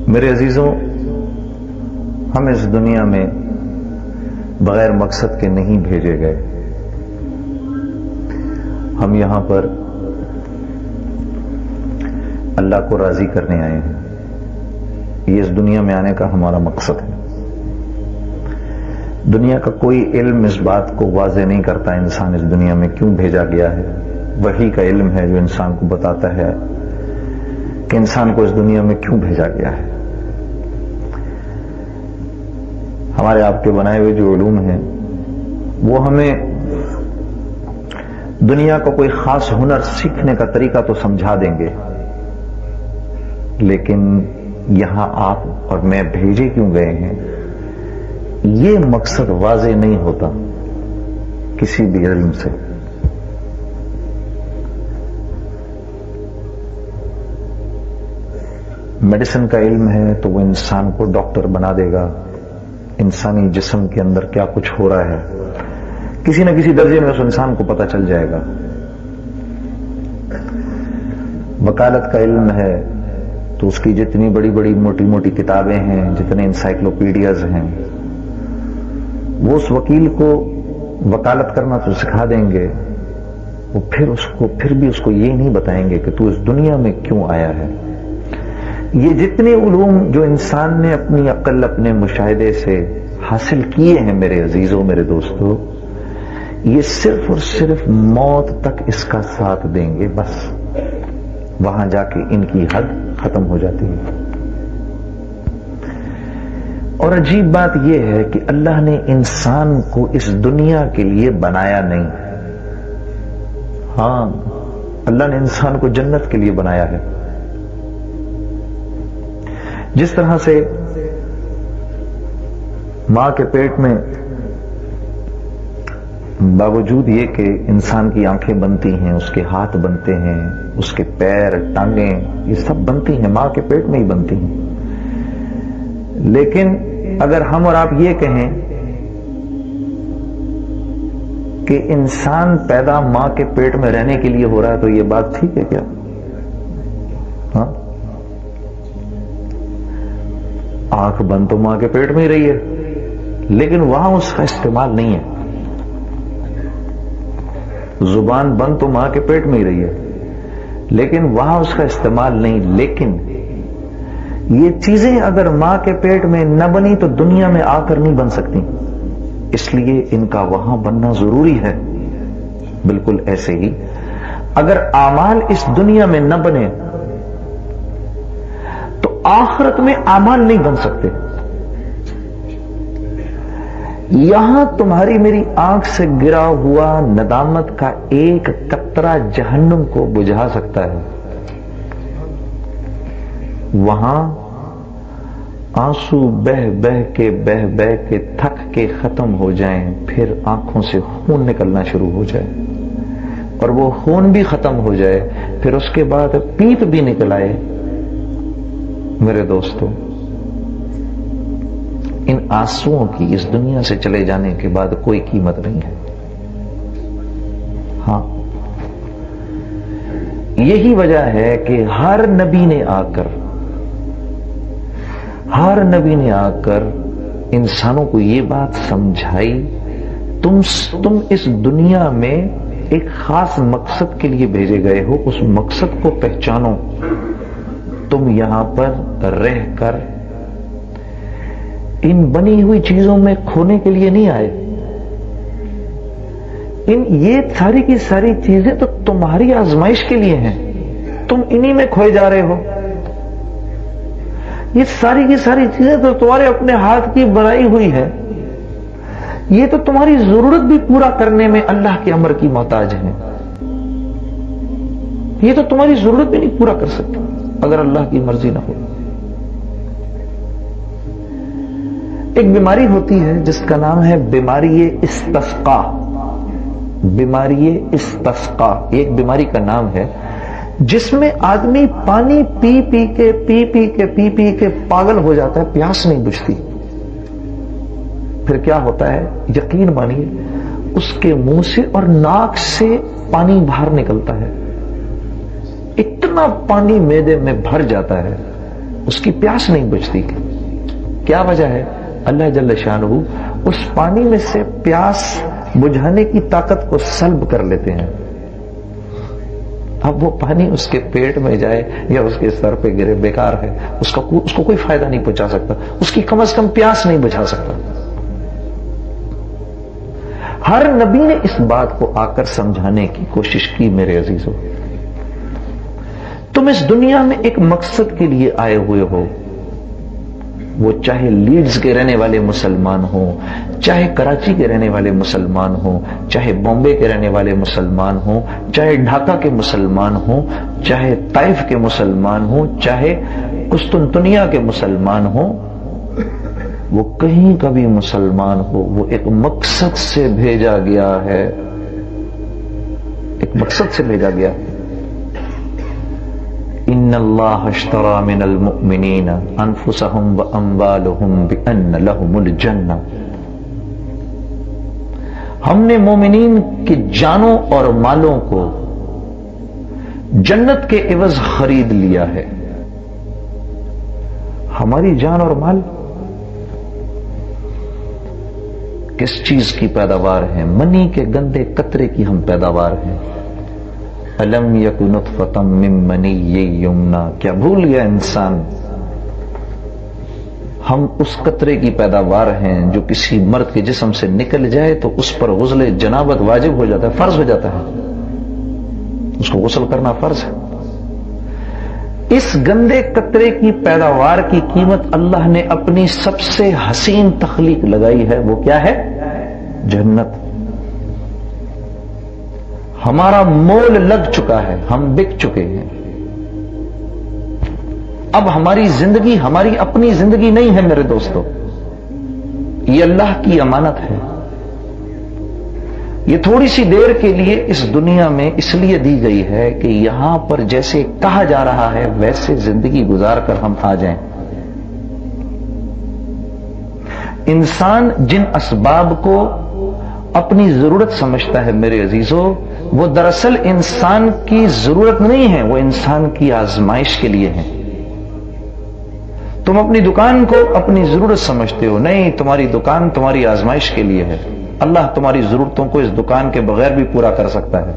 میرے عزیزوں، ہم اس دنیا میں بغیر مقصد کے نہیں بھیجے گئے. ہم یہاں پر اللہ کو راضی کرنے آئے ہیں. یہ اس دنیا میں آنے کا ہمارا مقصد ہے. دنیا کا کوئی علم اس بات کو واضح نہیں کرتا انسان اس دنیا میں کیوں بھیجا گیا ہے. وحی کا علم ہے جو انسان کو بتاتا ہے کہ انسان کو اس دنیا میں کیوں بھیجا گیا ہے. ہمارے آپ کے بنائے ہوئے جو علوم ہیں وہ ہمیں دنیا کا کوئی خاص ہنر سیکھنے کا طریقہ تو سمجھا دیں گے، لیکن یہاں آپ اور میں بھیجے کیوں گئے ہیں یہ مقصد واضح نہیں ہوتا کسی بھی علم سے. میڈیسن کا علم ہے تو وہ انسان کو ڈاکٹر بنا دے گا. انسانی جسم کے اندر کیا کچھ ہو رہا ہے کسی نہ کسی درجے میں اس انسان کو پتہ چل جائے گا. وکالت کا علم ہے تو اس کی جتنی بڑی بڑی موٹی موٹی کتابیں ہیں، جتنے انسائکلوپیڈیاز ہیں، وہ اس وکیل کو وکالت کرنا تو سکھا دیں گے، وہ پھر بھی اس کو یہ نہیں بتائیں گے کہ تو اس دنیا میں کیوں آیا ہے. یہ جتنے علوم جو انسان نے اپنی عقل، اپنے مشاہدے سے حاصل کیے ہیں میرے عزیزوں، میرے دوستوں، یہ صرف اور صرف موت تک اس کا ساتھ دیں گے. بس وہاں جا کے ان کی حد ختم ہو جاتی ہے. اور عجیب بات یہ ہے کہ اللہ نے انسان کو اس دنیا کے لیے بنایا نہیں. ہاں، اللہ نے انسان کو جنت کے لیے بنایا ہے. جس طرح سے ماں کے پیٹ میں باوجود یہ کہ انسان کی آنکھیں بنتی ہیں، اس کے ہاتھ بنتے ہیں، اس کے پیر، ٹانگیں، یہ سب بنتی ہیں، ماں کے پیٹ میں ہی بنتی ہیں. لیکن اگر ہم اور آپ یہ کہیں کہ انسان پیدا ماں کے پیٹ میں رہنے کے لیے ہو رہا ہے تو یہ بات ٹھیک ہے کیا؟ ہاں، آنکھ بند تو ماں کے پیٹ میں ہی رہی ہے، لیکن وہاں اس کا استعمال نہیں ہے. زبان بند تو ماں کے پیٹ میں ہی رہی ہے، لیکن وہاں اس کا استعمال نہیں. لیکن یہ چیزیں اگر ماں کے پیٹ میں نہ بنی تو دنیا میں آ کر نہیں بن سکتی، اس لیے ان کا وہاں بننا ضروری ہے. بالکل ایسے ہی اگر اعمال اس دنیا میں نہ بنے تو آخرت میں اعمال نہیں بن سکتے. یہاں تمہاری میری آنکھ سے گرا ہوا ندامت کا ایک قطرہ جہنم کو بجھا سکتا ہے. وہاں آنسو بہ بہ کے تھک کے ختم ہو جائیں، پھر آنکھوں سے خون نکلنا شروع ہو جائے، اور وہ خون بھی ختم ہو جائے، پھر اس کے بعد پیپ بھی نکل آئے. میرے دوستو، ان آنسوؤں کی اس دنیا سے چلے جانے کے بعد کوئی قیمت نہیں ہے. ہاں، یہی وجہ ہے کہ ہر نبی نے آ کر انسانوں کو یہ بات سمجھائی، تم اس دنیا میں ایک خاص مقصد کے لیے بھیجے گئے ہو، اس مقصد کو پہچانو. تم یہاں پر رہ کر ان بنی ہوئی چیزوں میں کھونے کے لیے نہیں آئے. یہ ساری کی ساری چیزیں تو تمہاری آزمائش کے لیے ہیں، تم انہی میں کھوئے جا رہے ہو. یہ ساری کی ساری چیزیں تو تمہارے اپنے ہاتھ کی بنائی ہوئی ہے، یہ تو تمہاری ضرورت بھی پورا کرنے میں اللہ کے امر کی محتاج ہیں. یہ تو تمہاری ضرورت بھی نہیں پورا کر سکتی اگر اللہ کی مرضی نہ ہو. ایک بیماری ہوتی ہے جس کا نام ہے بیماری استسقا. بیماری استسقا ایک بیماری کا نام ہے جس میں آدمی پانی پی کے پاگل ہو جاتا ہے، پیاس نہیں بجھتی. پھر کیا ہوتا ہے؟ یقین مانیے اس کے منہ سے اور ناک سے پانی باہر نکلتا ہے. اتنا پانی معدے میں بھر جاتا ہے اس کی پیاس نہیں بجھتی. کیا وجہ ہے؟ اللہ جل شانہ اس پانی میں سے پیاس بجھانے کی طاقت کو سلب کر لیتے ہیں. اب وہ پانی اس کے پیٹ میں جائے یا اس کے سر پہ گرے بیکار ہے، اس کو کوئی فائدہ نہیں پہنچا سکتا، اس کی کم از کم پیاس نہیں بجھا سکتا. ہر نبی نے اس بات کو آ کر سمجھانے کی کوشش کی. میرے عزیزو، تم اس دنیا میں ایک مقصد کے لیے آئے ہوئے ہو، وہ چاہے لیڈز کے رہنے والے مسلمان ہوں، چاہے کراچی کے رہنے والے مسلمان ہوں، چاہے بامبے کے رہنے والے مسلمان ہوں، چاہے ڈھاکہ کے مسلمان ہوں، چاہے طائف کے مسلمان ہوں، چاہے قسطنطنیہ کے مسلمان ہوں، وہ کہیں کا بھی مسلمان ہو، وہ ایک مقصد سے بھیجا گیا ہے، ایک مقصد سے بھیجا گیا. ان اللہ اشتری من المؤمنین انفسهم واموالهم بان لهم الجنہ. ہم نے مومنین کی جانوں اور مالوں کو جنت کے عوض خرید لیا ہے. ہماری جان اور مال کس چیز کی پیداوار ہیں؟ منی کے گندے قطرے کی ہم پیداوار ہیں. الم یک نطفۃ من منی یمنی. کیا بھول گیا انسان؟ ہم اس قطرے کی پیداوار ہیں جو کسی مرد کے جسم سے نکل جائے تو اس پر غسل جنابت واجب ہو جاتا ہے، فرض ہو جاتا ہے، اس کو غسل کرنا فرض ہے. اس گندے قطرے کی پیداوار کی قیمت اللہ نے اپنی سب سے حسین تخلیق لگائی ہے. وہ کیا ہے؟ جنت. ہمارا مول لگ چکا ہے، ہم بک چکے ہیں. اب ہماری زندگی ہماری اپنی زندگی نہیں ہے میرے دوستو، یہ اللہ کی امانت ہے. یہ تھوڑی سی دیر کے لیے اس دنیا میں اس لیے دی گئی ہے کہ یہاں پر جیسے کہا جا رہا ہے ویسے زندگی گزار کر ہم آ جائیں. انسان جن اسباب کو اپنی ضرورت سمجھتا ہے میرے عزیزو، وہ دراصل انسان کی ضرورت نہیں ہے، وہ انسان کی آزمائش کے لیے ہے. تم اپنی دکان کو اپنی ضرورت سمجھتے ہو، نہیں، تمہاری دکان تمہاری آزمائش کے لیے ہے. اللہ تمہاری ضرورتوں کو اس دکان کے بغیر بھی پورا کر سکتا ہے.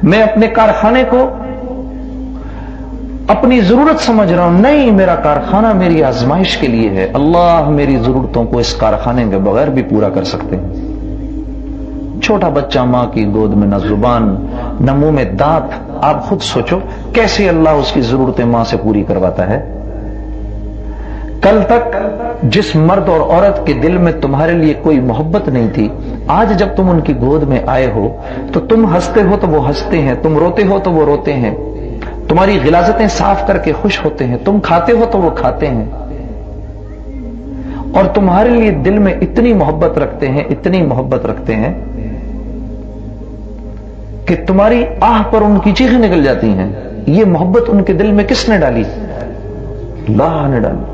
میں اپنے کارخانے کو اپنی ضرورت سمجھ رہا ہوں، نہیں، میرا کارخانہ میری آزمائش کے لیے ہے. اللہ میری ضرورتوں کو اس کارخانے کے بغیر بھی پورا کر سکتے ہیں. چھوٹا بچہ ماں کی گود میں، نہ زبان نہ منہ میں دانت. آپ خود سوچو کیسے اللہ اس کی ضرورتیں ماں سے پوری کرواتا ہے. کل تک جس مرد اور عورت کے دل میں تمہارے لیے کوئی محبت نہیں تھی، آج جب تم ان کی گود میں آئے ہو تو تم ہنستے ہو تو وہ ہنستے ہیں، تم روتے ہو تو وہ روتے ہیں، تمہاری غلاظتیں صاف کر کے خوش ہوتے ہیں، تم کھاتے ہو تو وہ کھاتے ہیں، اور تمہارے لیے دل میں اتنی محبت رکھتے ہیں، اتنی محبت رکھتے ہیں کہ تمہاری آہ پر ان کی چیخیں نکل جاتی ہیں. یہ محبت ان کے دل میں کس نے ڈالی؟ اللہ نے ڈالی.